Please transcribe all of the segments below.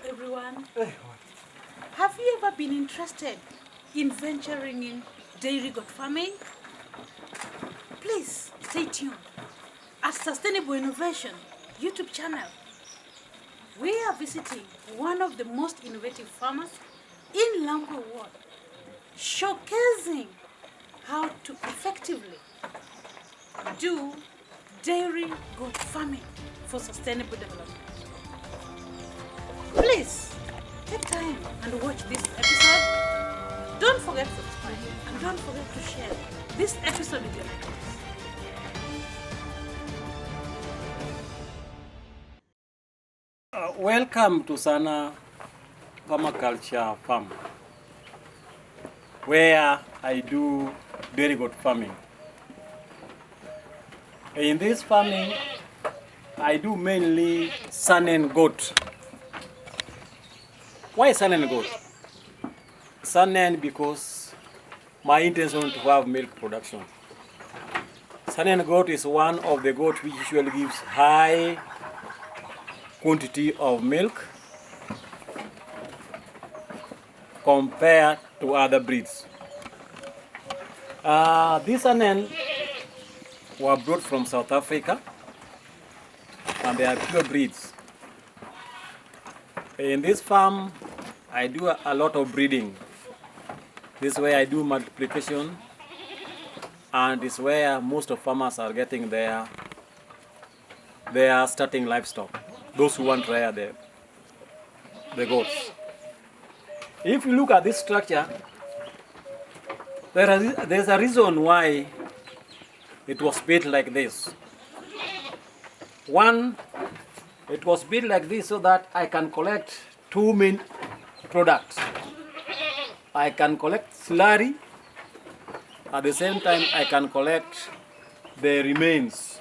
everyone. Have you ever been interested in venturing in dairy goat farming? Please stay tuned at Sustainable Innovation YouTube channel. We are visiting one of the most innovative farmers in Lambo world, showcasing how to effectively do dairy goat farming for sustainable development. Please take time and watch this episode. Don't forget to subscribe and don't forget to share this episode with your friends. Welcome to Sana Permaculture Farm, where I do dairy goat farming. In this farming, I do mainly sun and goat. Why sun and goat? Sun and because my intention to have milk production. Sun and goat is one of the goat which usually gives high quantity of milk compared to other breeds. These Anen were brought from South Africa and they are pure breeds. In this farm, I do a lot of breeding. This is where I do multiplication, and it's where most of farmers are getting their starting livestock. Those who want to rear the goats. If you look at this structure, there's a reason why it was built like this. One, it was built like this so that I can collect two main products. I can collect slurry, at the same time I can collect the remains,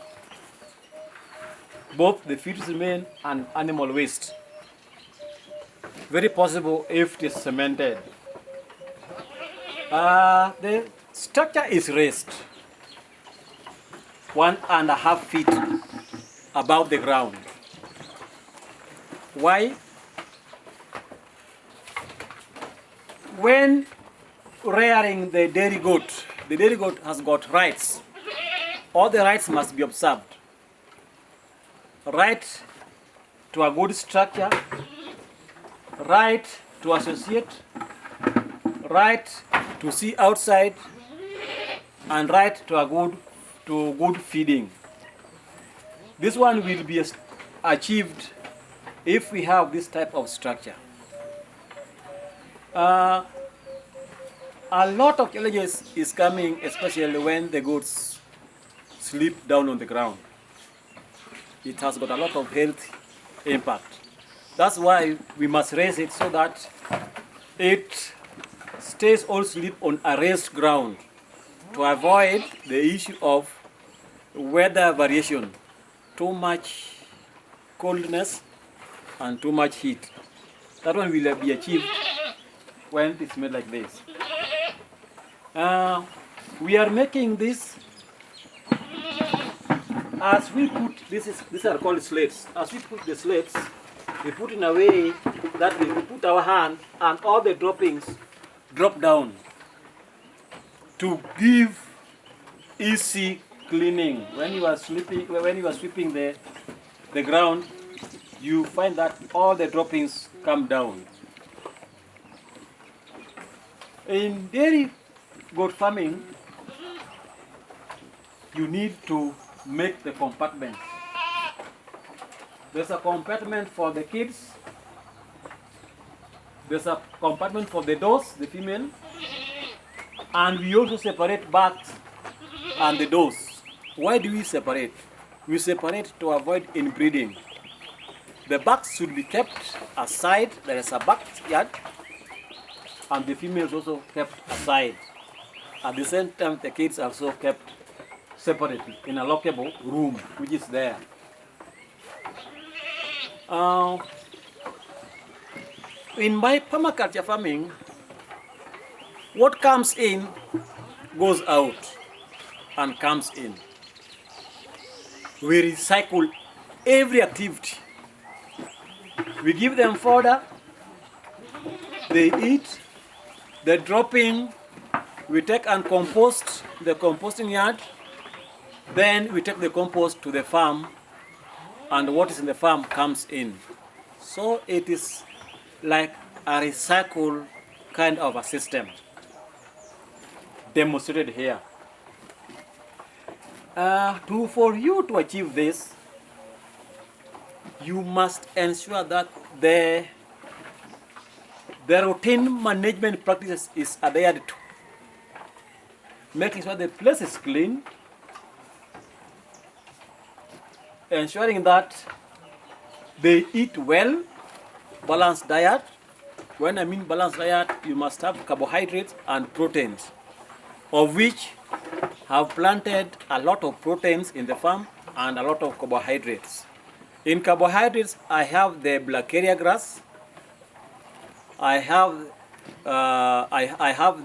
both the feed remain and animal waste. Very possible if it is cemented. The structure is raised 1.5 feet above the ground. Why? When rearing the dairy goat has got rights. All the rights must be observed. Right to a good structure, right to associate, right to see outside, and right to good feeding. This one will be achieved if we have this type of structure. A lot of challenges is coming, especially when the goats sleep down on the ground. It has got a lot of health impact. That's why we must raise it so that it stays all sleep on a raised ground to avoid the issue of weather variation, too much coldness and too much heat. That one will be achieved when it's made like this. We are making this as we put, these are called slates. As we put the slates, we put in a way that we put our hand and all the droppings drop down to give easy cleaning. When you are sweeping the ground, you find that all the droppings come down. In dairy goat farming, you need to make the compartments. There's a compartment for the kids. There's a compartment for the does, the female. And we also separate bags and the does. Why do we separate? We separate to avoid inbreeding. The bags should be kept aside. There is a backyard. And the females also kept aside. At the same time, the kids are also kept separately in a lockable room, which is there. In my permaculture farming, what comes in goes out and comes in. We recycle every activity. We give them fodder, they eat, the dropping, we take and compost the composting yard, then we take the compost to the farm, and what is in the farm comes in. So it is like a recycle kind of a system demonstrated here. For you to achieve this, you must ensure that the routine management practices is adhered to. Making sure the place is clean, ensuring that they eat well, balanced diet. When I mean balanced diet, you must have carbohydrates and proteins, of which have planted a lot of proteins in the farm and a lot of carbohydrates. In carbohydrates, I have the Blackeria grass, I have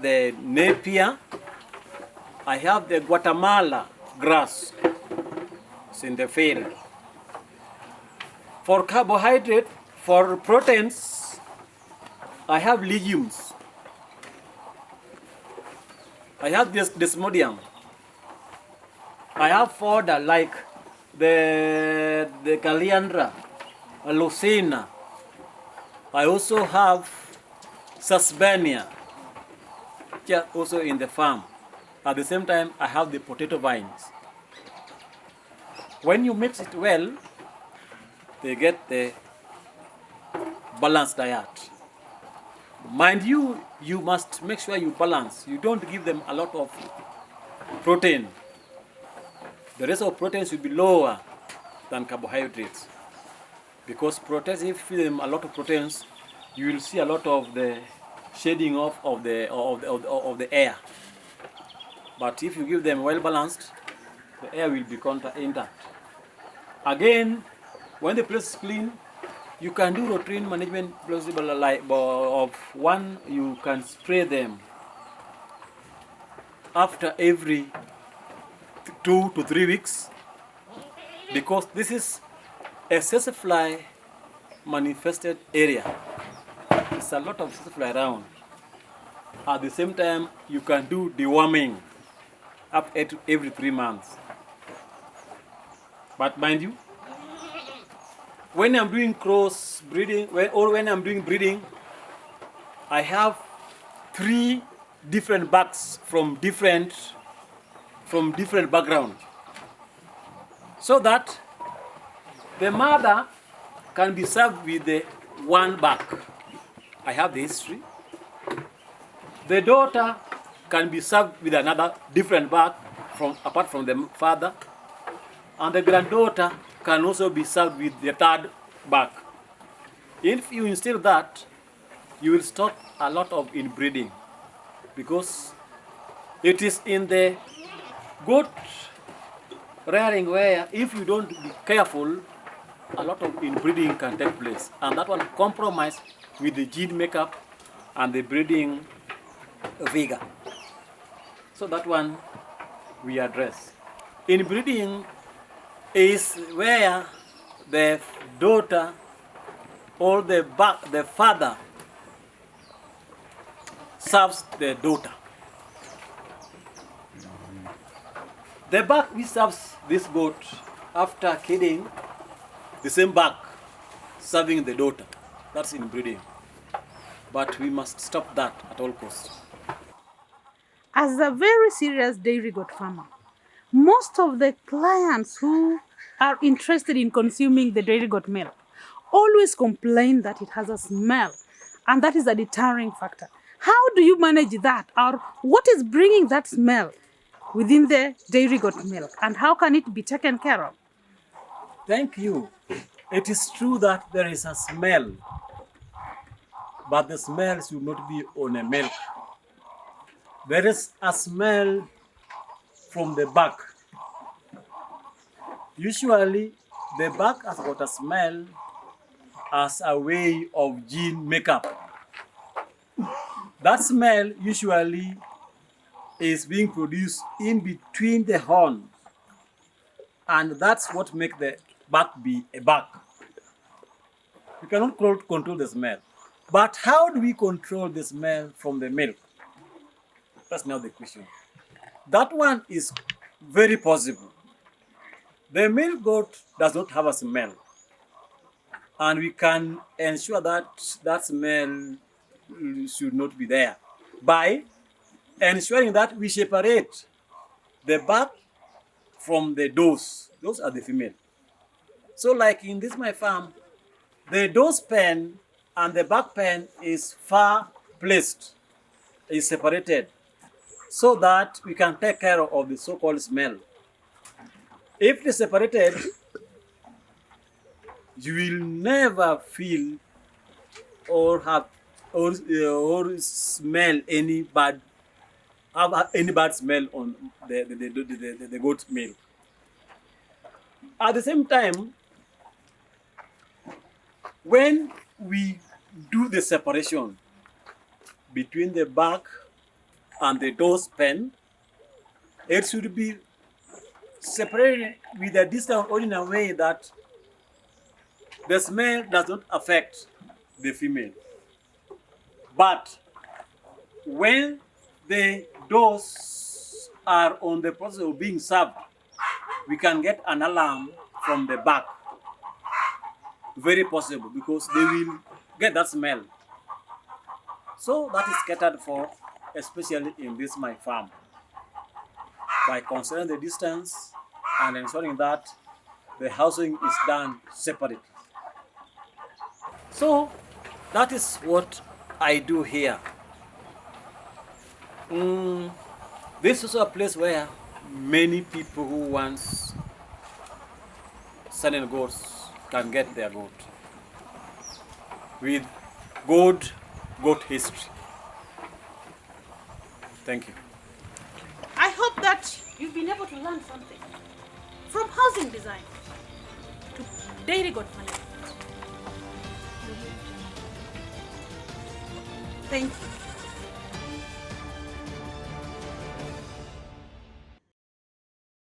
the Napier, I have the Guatemala grass. It's in the field. For carbohydrate, for proteins, I have legumes. I have this desmodium. I have fodder like the Caliandra, Lucina. I also have Susbania, also in the farm. At the same time, I have the potato vines. When you mix it well, they get the balanced diet. Mind you, you must make sure you balance. You don't give them a lot of protein. The rest of proteins will be lower than carbohydrates. Because proteins, if you feed them a lot of proteins, you will see a lot of the shading off of the air. But if you give them well balanced, the air will be intact. Again, when the place is clean, you can do routine management possible like of one. You can spray them after every 2 to 3 weeks, because this is a sesafly manifested area. There's a lot of sesafly around. At the same time, you can do deworming up every 3 months. But mind you, when I'm doing cross breeding or when I'm doing breeding, I have 3 different bucks from different backgrounds, so that the mother can be served with the one buck. I have the history. The daughter can be served with another different buck apart from the father, and the granddaughter can also be served with the third buck. If you instill that, you will stop a lot of inbreeding, because it is in the goat rearing where if you don't be careful, a lot of inbreeding can take place, and that one compromise with the gene makeup and the breeding vigor. So that one we address. Inbreeding is where the daughter or the father serves the daughter. The buck which serves this goat after kidding, the same buck serving the daughter. That's inbreeding. But we must stop that at all costs. As a very serious dairy goat farmer, most of the clients who are interested in consuming the dairy goat milk always complain that it has a smell, and that is a deterring factor. How do you manage that, or what is bringing that smell within the dairy goat milk, and how can it be taken care of? Thank you. It is true that there is a smell, but the smell should not be on a milk. There is a smell from the back. Usually, the back has got a smell as a way of gene makeup. That smell usually is being produced in between the horns, and that's what makes the back be a back. You cannot control the smell. But how do we control the smell from the milk? That's now the question. That one is very possible. The milk goat does not have a smell, and we can ensure that that smell should not be there by ensuring that we separate the back from the does. Those are the female. So like in this my farm, the does pen and the back pen is far placed, is separated, so that we can take care of the so-called smell. If it is separated, you will never feel or have or smell any bad smell on the goat milk. At the same time, when we do the separation between the back and the does pen, it should be separated with a distance or in a way that the smell does not affect the female. But when the does are on the process of being served, we can get an alarm from the back. Very possible, because they will get that smell. So that is catered for, especially in this my farm, by considering the distance and ensuring that the housing is done separately. So that is what I do here. This is also a place where many people who wants selling goats can get their goat with good goat history. Thank you. I hope that you've been able to learn something from housing design to dairy goat management. Thank you.